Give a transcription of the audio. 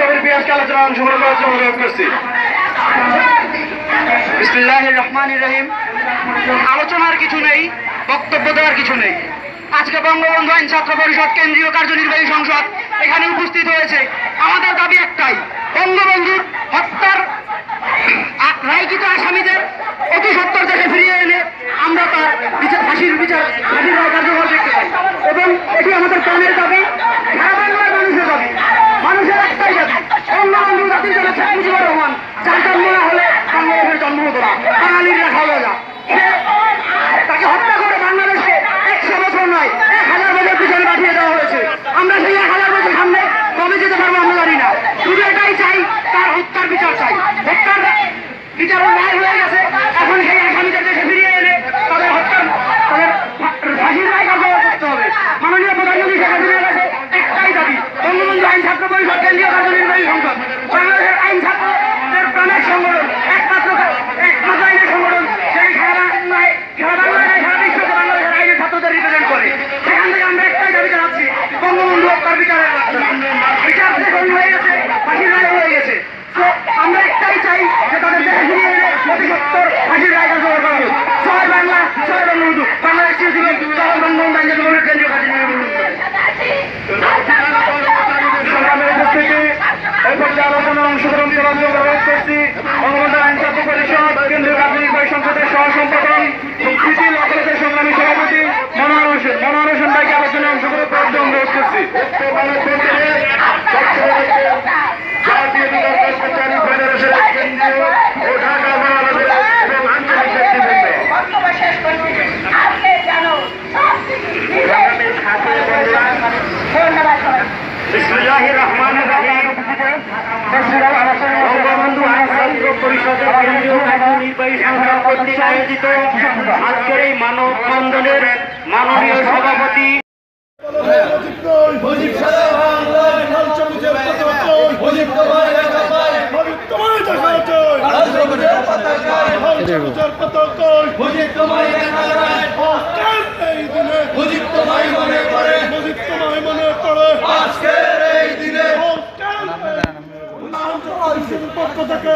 সাবির পিয়াসকে আলোচনা অংশগ্রহণ করার জন্য অনুরোধ করছি। বিসমিল্লাহির রহমানির রহিম। আলোচনার কিছু নেই, বক্তব্য দেওয়ার কিছু নেই। আজকে বঙ্গবন্ধু আইন ছাত্র পরিষদ কেন্দ্রীয় কার্যনির্বাহী সংসদ এখানে উপস্থিত হয়েছে। আমাদের দাবি একটাই, বঙ্গবন্ধুর হত্যার রায়কৃত আসামিদের অতি সত্বর দেশে ফিরিয়ে এনে আমরা তার ফাঁসির রায় কার্যকর দেখতে পাই, এবং এটি আমাদের প্রাণের দাবি, সারা বাংলার মানুষের দাবি। মানুষের একটাই দাবি, বঙ্গবন্ধু জাতির জনক শেখ মুজিবুর রহমান, যার জন্ম না হলে বাংলাদেশের জন্ম হতো না, বাঙালির লেখা হলো না। তাকে হত্যা করে বাংলাদেশকে 100 বছর নয় 1000 বছর পিছনে পাঠিয়ে দেওয়া হয়েছে। আমরা সেই 1000 বছর সামনে কবে যেতে পারবো আমরা জানি না। শুধু এটাই চাই, তার হত্যার বিচার চাই। হত্যার বিচার রায় হয়ে গেছে, এখন সেই আসামিদের দেশে ফিরিয়ে এনে তাদের ফাঁসির রায় কার্যকর করতে হবে। মাননীয় প্রধানমন্ত্রী শেখ হাসিনার কাছে একটাই দাবি, বঙ্গবন্ধু আইন ছাত্র পরিষদ কেন্দ্রীয় কার্যনির্বাহী সংসদ বাংলাদেশের আইন ছাত্রদের প্রাণের সংগঠন, একমাত্র আইনের সংগঠন, সেই সারা বাংলায় সারা বিশ্বকে বাংলাদেশের আইনের ছাত্রদের রিপ্রেজেন্ট করে। সেখান থেকে আমরা একটাই দাবি জানাচ্ছি, বঙ্গবন্ধু হত্যার বিচারের বিচার যখন হয়ে গেছে, ফাঁসির রায় হয়ে গেছে, তো আমরা একটাই চাই যে তাদের দেশে ফিরিয়ে এনে অতি সত্বর ফাঁসির রায় কার্যকর করা হোক। জয় বাংলা, জয় বঙ্গবন্ধু। বাংলাদেশ চিরজীবন, জয় বঙ্গবন্ধু আইন ছাত্র পরিষদ কেন্দ্রীয় কার্যনির্বাহী সংগ্রামের উপস্থিতি এই পর্যায়ে আলোচনায় অংশগ্রহণ করার জন্য অনুরোধ করছি বঙ্গবন্ধু আইন ছাত্র পরিষদ কেন্দ্রীয় কার্যনির্বাহী সংসদের সহ সম্পাদক সিটি ল কলেজের সংগ্রামী সভাপতি মনোয়ার হোসেন ভাইকে আলোচনায় অংশগ্রহণ করার জন্য অনুরোধ করছি। জাতীয় বিকাশ কর্মচারী ফেডারেশনের কেন্দ্রীয় ও ঢাকা মহানগর এবং আঞ্চলিক নেতৃবৃন্দ, বিসমিল্লাহির রহমানির রহিম। বঙ্গবন্ধু আইন ছাত্র পরিষদের কেন্দ্রীয় কার্যনির্বাহী সংসদ কর্তৃক আয়োজিত আজকের এই মানববন্ধনের মাননীয় সভাপতি পক্ষ থেকে